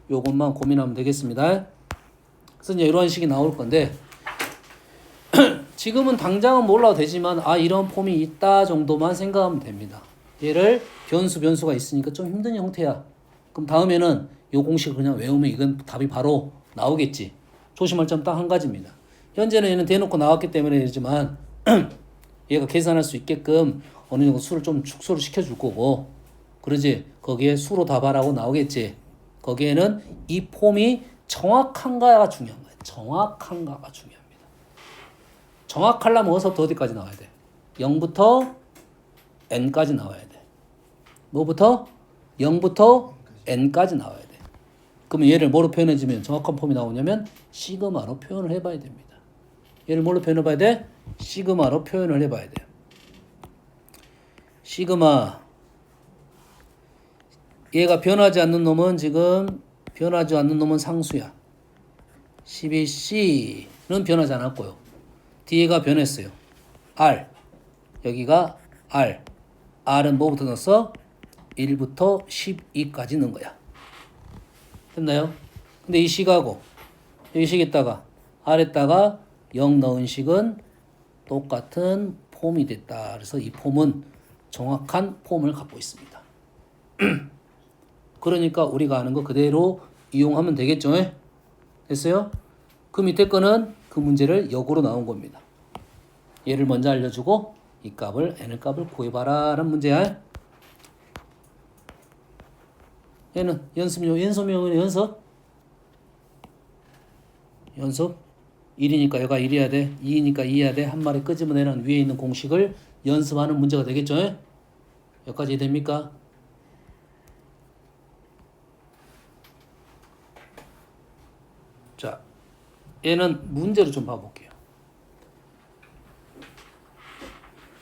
요것만 고민하면 되겠습니다. 그래서 이제 이러한 식이 나올 건데 지금은 당장은 몰라도 되지만 이런 폼이 있다 정도만 생각하면 됩니다. 얘를 변수가 있으니까 좀 힘든 형태야. 그럼 다음에는 요 공식을 그냥 외우면 이건 답이 바로 나오겠지. 조심할 점 딱 한 가지입니다. 현재는 얘는 대놓고 나왔기 때문에 되지만 얘가 계산할 수 있게끔 어느 정도 수를 좀 축소를 시켜줄 거고, 그러지? 거기에 수로 답하라고 나오겠지. 거기에는 이 폼이 정확한가가 중요한 거야. 정확한가가 중요합니다. 정확하려면 어디서부터 어디까지 나와야 돼? 0부터 n까지 나와야 돼. 뭐부터? 0부터 n까지 나와야 돼. 그러면 얘를 뭐로 표현해주면 정확한 폼이 나오냐면 시그마로 표현을 해봐야 됩니다. 얘를 뭘로 표현해봐야 돼? 시그마로 표현을 해봐야 돼요. 시그마. 얘가 변하지 않는 놈은 지금 변하지 않는 놈은 상수야. 12C는 변하지 않았고요. 뒤에가 변했어요. R. 여기가 R. R은 뭐부터 넣었어? 1부터 12까지 넣은 거야. 됐나요? 근데 이 식하고 여기 식에다가 R에다가 0 넣은 식은 똑같은 폼이 됐다. 그래서 이 폼은 정확한 폼을 갖고 있습니다. 그러니까 우리가 아는 거 그대로 이용하면 되겠죠? 됐어요? 그 밑에 거는 그 문제를 역으로 나온 겁니다. 얘를 먼저 알려주고 이 값을 n의 값을 구해봐라 라는 문제야. 얘는 연습용은 연습 1이니까 얘가 1이어야 돼. 2이니까 2해야 돼. 한 마리 끄집어내는 위에 있는 공식을 연습하는 문제가 되겠죠? 여기까지 됩니까? 자, 얘는 문제를 좀 봐볼게요.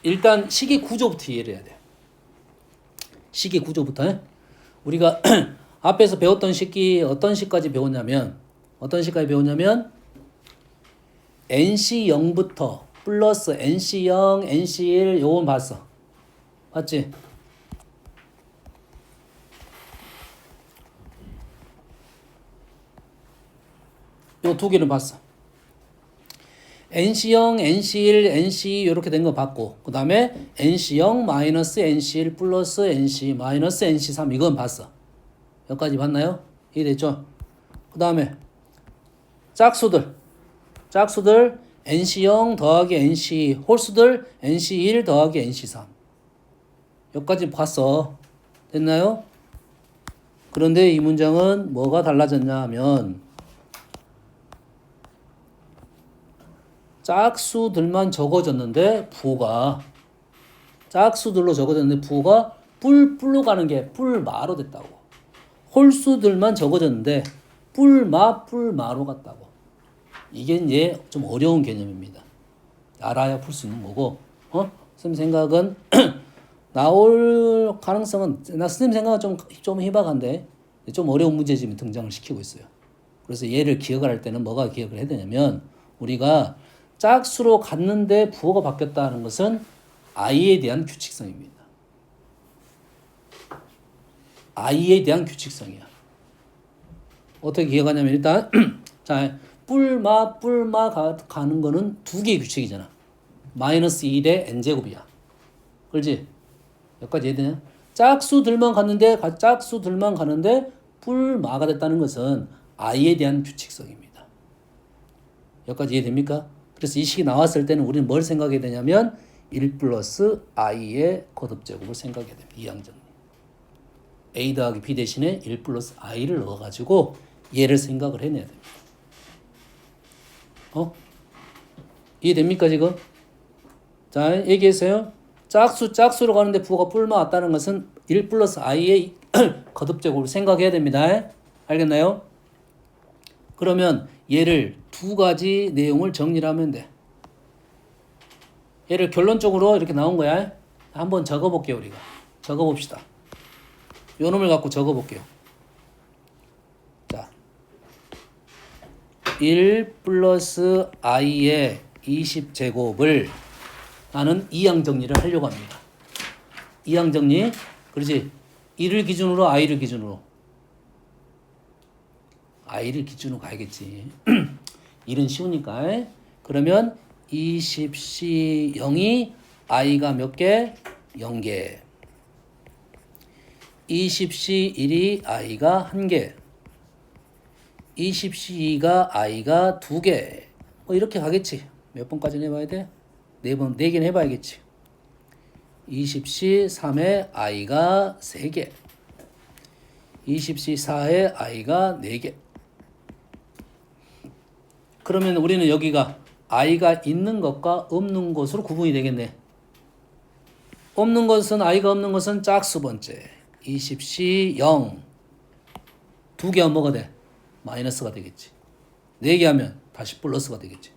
일단 식의 구조부터 이해를 해야 돼요. 식의 구조부터. 우리가 앞에서 배웠던 식이 어떤 식까지 배웠냐면 NC0부터 플러스 NC0, NC1 요건 봤어. 맞지? 요 두 개는 봤어. NC0, NC1, NC2 이렇게 된 거 봤고 그 다음에 NC0 마이너스 NC1 플러스 NC 마이너스 NC3 이건 봤어. 여기까지 봤나요? 이해됐죠? 그 다음에 짝수들 NC0 더하기 NC2 홀수들 NC1 더하기 NC3 여기까지 봤어. 됐나요? 그런데 이 문장은 뭐가 달라졌냐 하면 짝수들만 적어졌는데 부호가 짝수들로 적어졌는데 부호가 뿔로 가는 게 뿔마로 됐다고. 홀수들만 적어졌는데 뿔마로 갔다고. 이게 이제 좀 어려운 개념입니다. 알아야 풀 수 있는 거고. 선생님 생각은 나올 가능성은 선생님 생각은 좀 희박한데 좀 어려운 문제집이 등장을 시키고 있어요. 그래서 얘를 기억을 할 때는 뭐가 기억을 해야 되냐면 우리가 짝수로 갔는데 부호가 바뀌었다는 것은 i에 대한 규칙성입니다. i에 대한 규칙성이야. 어떻게 기억하냐면 일단 자 뿔마 가는 거는 두 개의 규칙이잖아. 마이너스 1의 n제곱이야. 그렇지? 여기까지 이해되냐? 짝수들만 가는데 뿔마가 됐다는 것은 i에 대한 규칙성입니다. 여기까지 이해됩니까? 그래서 이 식이 나왔을 때는 우리는 뭘 생각해야 되냐면 1 플러스 i의 거듭제곱을 생각해야 됩니다. 이항정리. a 더하기 b 대신에 1 플러스 i를 넣어가지고 얘를 생각을 해내야 됩니다. 이해됩니까 지금? 자 얘기했어요. 짝수로 가는데 부호가 뿔마 왔다는 것은 1 플러스 i의 거듭제곱을 생각해야 됩니다. 알겠나요? 그러면 얘를 두 가지 내용을 정리를 하면 돼. 얘를 결론적으로 이렇게 나온 거야. 한번 적어볼게요 우리가. 적어봅시다. 요 놈을 갖고 적어볼게요. 자, 1 플러스 i의 20제곱을 나는 이항정리를 하려고 합니다. 이항정리, 그렇지? 1을 기준으로 i를 기준으로 가야겠지. 1은 쉬우니까. 그러면 20C 0이 i가 몇 개? 0개. 20C 1이 i가 1개. 20C 2가 i가 2개. 뭐 이렇게 가겠지. 몇 번까지는 해봐야 돼? 4번, 4개는 해봐야겠지. 20C 3에 i가 3개. 20C 4에 i가 4개. 그러면 우리는 여기가 i가 있는 것과 없는 것으로 구분이 되겠네. 없는 것은 i가 없는 것은 짝수 번째. 20C 0. 2개 하면 뭐가 돼? 마이너스가 되겠지. 4개 하면 다시 플러스가 되겠지.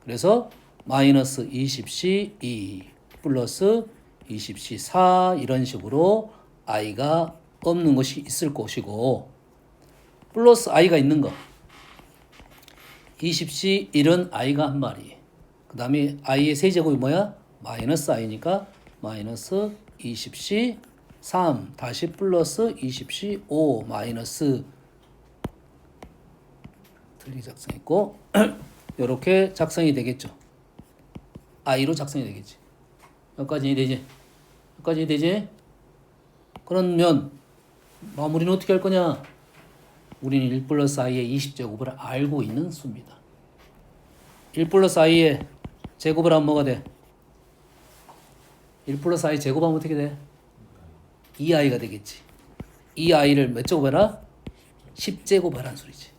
그래서 마이너스 20C 2 플러스 20C 4 이런 식으로 i가 없는 것이 있을 것이고 플러스 i가 있는 거 20C 1은 i가 한 마리. 그 다음에 i의 세제곱이 뭐야? 마이너스 i니까 마이너스 20C 3 다시 플러스 20C 5 마이너스 틀리 작성했고 이렇게 작성이 되겠죠. i로 작성이 되겠지. 여기까지 되지? 여기까지 되지? 그러면 마무리는 어떻게 할 거냐? 우리는 1 플러스 i의 20제곱을 알고 있는 수입니다. 1 플러스 i의 제곱을 하면 뭐가 돼? 1 플러스 i 제곱하면 어떻게 돼? 2i가 되겠지. 2i를 몇 제곱해라? 10제곱하라는 소리지.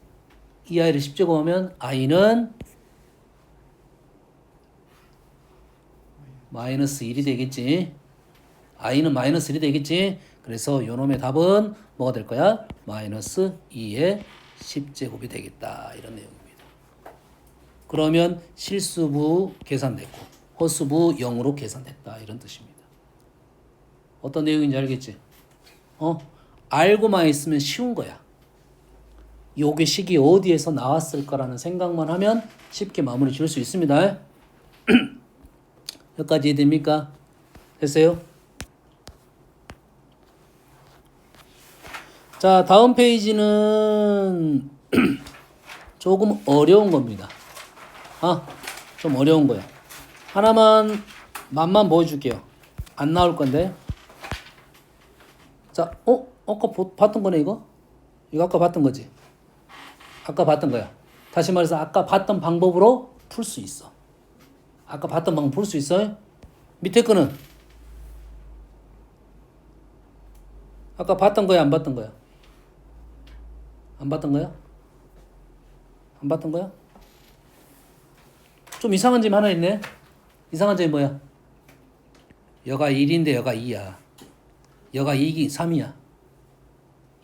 2i를 10제곱하면 i는 마이너스 1이 되겠지. i는 마이너스 1이 되겠지. 그래서 요놈의 답은 뭐가 될 거야? 마이너스 2의 10제곱이 되겠다. 이런 내용입니다. 그러면 실수부 계산됐고 허수부 0으로 계산됐다. 이런 뜻입니다. 어떤 내용인지 알겠지? 알고만 있으면 쉬운 거야. 요게 식이 어디에서 나왔을 거라는 생각만 하면 쉽게 마무리 지을 수 있습니다. 여기까지 이해됩니까? 됐어요? 자, 다음 페이지는 조금 어려운 겁니다. 좀 어려운 거야. 하나만 맛만 보여줄게요. 안 나올 건데. 자, 아까 봤던 거네 이거? 이거 아까 봤던 거지? 아까 봤던 거야. 다시 말해서 아까 봤던 방법으로 풀 수 있어. 아까 봤던 방법 풀 수 있어요? 밑에 거는 아까 봤던 거야, 안 봤던 거야? 안 봤던 거야? 안 봤던 거야? 좀 이상한 점이 하나 있네. 이상한 점이 뭐야? 여가 1인데 여가 2야. 여가 2기 3이야.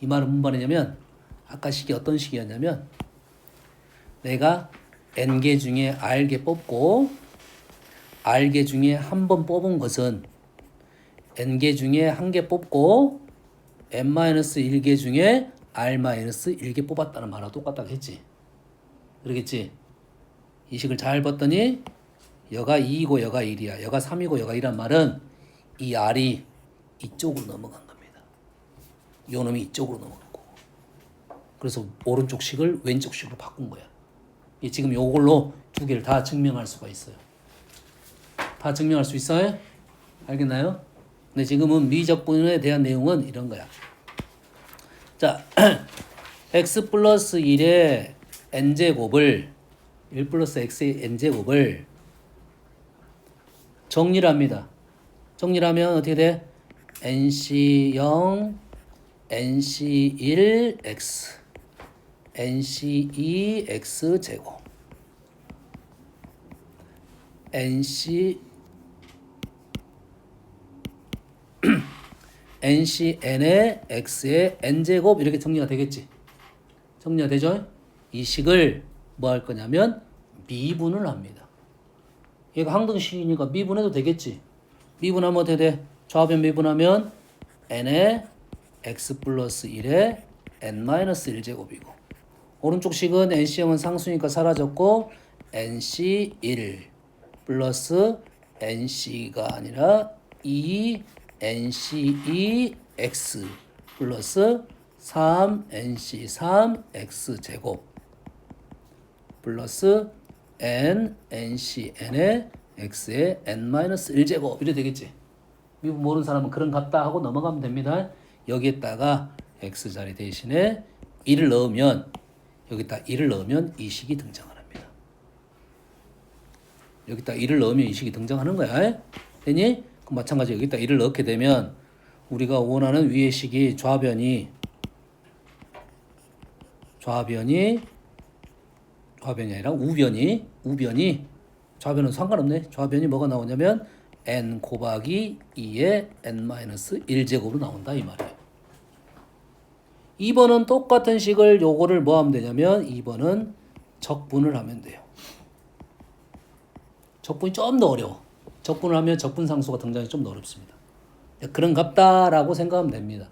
이 말은 무슨 말이냐면 아까 식이 어떤 식이었냐면 내가 n개 중에 r개 뽑고 r개 중에 한 번 뽑은 것은 n개 중에 한 개 뽑고 n-1개 중에 r-1개 뽑았다는 말하고 똑같다고 했지. 그러겠지? 이 식을 잘 봤더니 여가 2이고 여가 1이야. 여가 3이고 여가 1이란 말은 이 r이 이쪽으로 넘어간 겁니다. 요 놈이 이쪽으로 넘어간 거고. 그래서 오른쪽 식을 왼쪽 식으로 바꾼 거야. 지금 요걸로 두 개를 다 증명할 수가 있어요. 다 증명할 수 있어요? 알겠나요? 근데 지금은 미적분에 대한 내용은 이런 거야. 자, x 플러스 1의 n제곱을 1 플러스 x의 n제곱을 정리를 합니다. 정리를 하면 어떻게 돼? nc0, nc1x, nc2x 제곱, ncn의 x의 n제곱 이렇게 정리가 되겠지. 정리가 되죠? 이 식을 뭐 할 거냐면 미분을 합니다. 얘가 항등식이니까 미분해도 되겠지. 미분하면 어떻게 돼? 좌변 미분하면 n의 x 플러스 1의 n-1제곱이고 오른쪽 식은 nc0은 상수니까 사라졌고 nc1 플러스 nc가 아니라 2 nc2x 플러스 3 nc3x 제곱 플러스 n ncn의 x의 n-1제곱 이래 되겠지. 미분 모르는 사람은 그런 같다 하고 넘어가면 됩니다. 여기에다가 x자리 대신에 1을 넣으면 여기다 1을 넣으면 이 식이 등장을 합니다. 여기다 1을 넣으면 이 식이 등장하는 거야. 되니? 그럼 마찬가지로 여기다 1을 넣게 되면 우리가 원하는 위의 식이 좌변이 아니라 우변이 좌변은 상관없네. 좌변이 뭐가 나오냐면 n 곱하기 2의 n-1제곱으로 나온다 이 말이에요. 2번은 똑같은 식을 요거를 뭐 하면 되냐면 2번은 적분을 하면 돼요. 적분이 좀 더 어려워. 적분을 하면 적분상수가 등장이 좀 더 어렵습니다. 그런 갑다라고 생각하면 됩니다.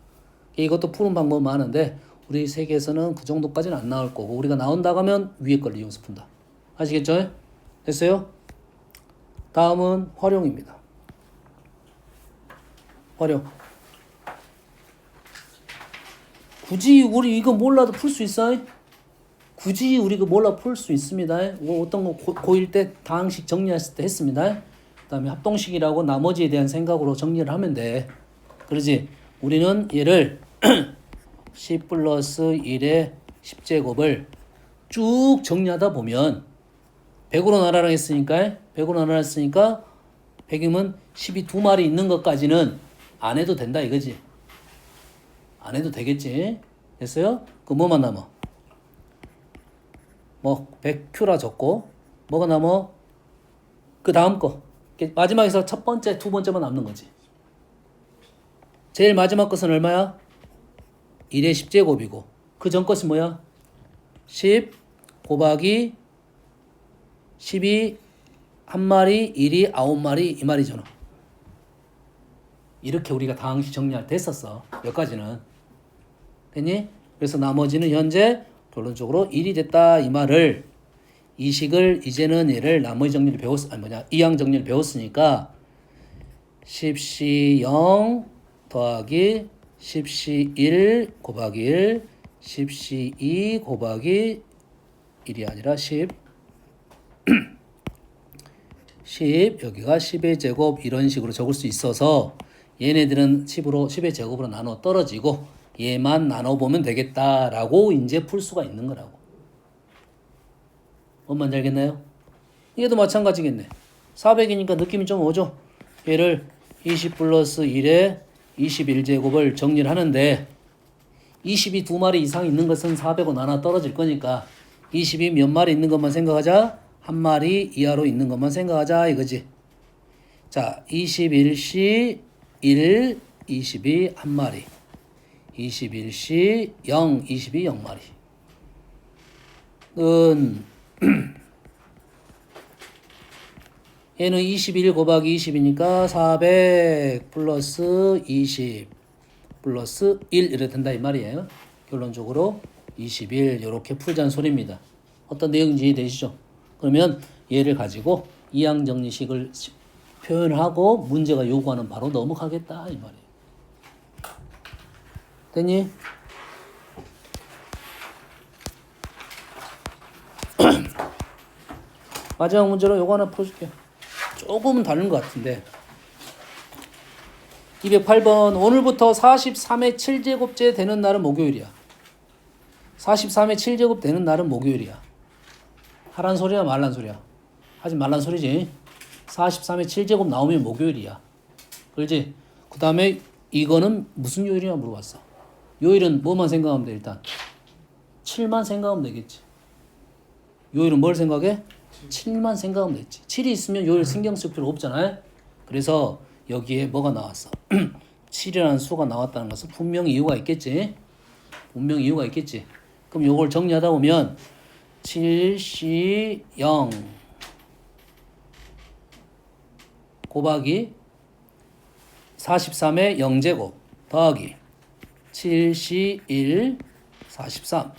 이것도 푸는 방법은 많은데 우리 세계에서는 그 정도까지는 안 나올 거고 우리가 나온다고 하면 위에 걸 이용해서 푼다. 아시겠죠? 됐어요? 다음은 활용입니다. 활용. 굳이 우리 이거 몰라도 풀 수 있어요? 굳이 우리 이거 몰라 풀 수 있습니다. 어떤 거 고1 때 다항식 정리했을 때 했습니다. 그 다음에 합동식이라고 나머지에 대한 생각으로 정리를 하면 돼. 그러지? 우리는 얘를 10 플러스 1의 10제곱을 쭉 정리하다 보면 100으로 나눠라 했으니까 100이면 10이 두 마리 있는 것까지는 안 해도 된다 이거지. 안 해도 되겠지. 됐어요? 그 뭐만 남아? 뭐 100Q라 적고 뭐가 남아? 그 다음 거 마지막에서 첫 번째, 두 번째만 남는 거지. 제일 마지막 것은 얼마야? 1의 10제곱이고 그 전 것이 뭐야? 10 곱하기 10이 한 마리, 1이 9마리 이 말이잖아. 이렇게 우리가 다항식 정리할 때 했었어. 여기까지는. 됐니? 그래서 나머지는 현재 결론적으로 1이 됐다 이 말을 이 식을 이제는 얘를 나머지 정리를 이항 정리를 배웠으니까 10C 0 더하기 10C 1 곱하기 1 10C 2 곱하기 1이 아니라 10 10 여기가 10의 제곱 이런 식으로 적을 수 있어서 얘네들은 10의 제곱으로 나눠 떨어지고 얘만 나눠보면 되겠다라고 이제 풀 수가 있는 거라고. 뭔 말인지 알겠나요? 얘도 마찬가지겠네. 400이니까 느낌이 좀 오죠? 얘를 20 플러스 1에 21제곱을 정리를 하는데 20이 두 마리 이상 있는 것은 400으로 나눠 떨어질 거니까 20이 몇 마리 있는 것만 생각하자. 한 마리 이하로 있는 것만 생각하자 이거지. 자, 21시 1, 22 한 마리. 21시 0, 22 0마리. 얘는 21 곱하기 20이니까 400 플러스 20 플러스 1 이렇게 된다 이 말이에요. 결론적으로 21 이렇게 풀자는 소리입니다. 어떤 내용인지 이해되시죠? 그러면 얘를 가지고 이항정리식을 표현하고 문제가 요구하는 바로 넘어가겠다 이 말이에요. 됐니? 마지막 문제로 요거 하나 풀어줄게요. 조금은 다른 것 같은데 208번 오늘부터 43의 7제곱째 되는 날은 목요일이야. 43의 7제곱 되는 날은 목요일이야. 하란 소리야 말란 소리야? 하지 말란 소리지. 43의 7제곱 나오면 목요일이야. 그렇지? 그 다음에 이거는 무슨 요일이냐 물어봤어. 요일은 뭐만 생각하면 돼 일단? 7만 생각하면 되겠지. 요일은 뭘 생각해? 7만 생각하면 되겠지. 7이 있으면 요일 신경 쓸 필요 없잖아요. 그래서 여기에 뭐가 나왔어? 7이라는 수가 나왔다는 것은 분명히 이유가 있겠지. 분명히 이유가 있겠지. 그럼 요걸 정리하다 보면 7C 0 곱하기 43의 0제곱 더하기 7C 1 43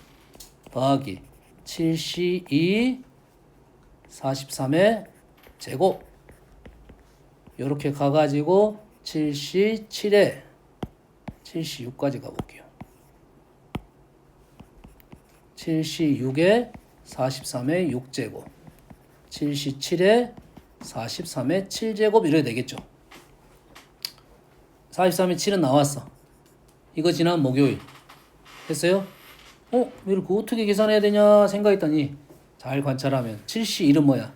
더하기 7C 2 43의 제곱 요렇게 가가지고 7C 7에 7C 6까지 가볼게요. 7C 6에 43의 6제곱 7C 7에 43의 7제곱 이렇게 되겠죠. 43의 7은 나왔어. 이거 지난 목요일 했어요? 이걸 어떻게 계산해야 되냐 생각했더니 잘 관찰하면 7C 1은 뭐야?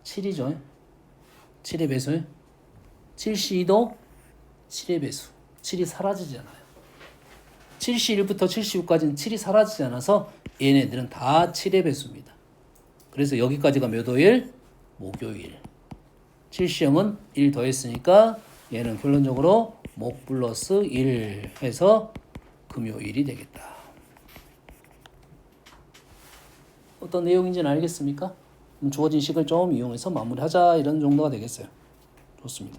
7이죠. 7의 배수. 7C 2도 7의 배수. 7이 사라지지 않아요. 7C 1부터 7C 6까지는 7이 사라지지 않아서 얘네들은 다 7의 배수입니다. 그래서 여기까지가 몇 호일? 목요일. 7C 0은 1 더했으니까 얘는 결론적으로 목 플러스 1 해서 금요일이 되겠다. 어떤 내용인지는 알겠습니까? 주어진 식을 좀 이용해서 마무리하자 이런 정도가 되겠어요. 좋습니다.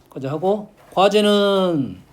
까지 하고 과제는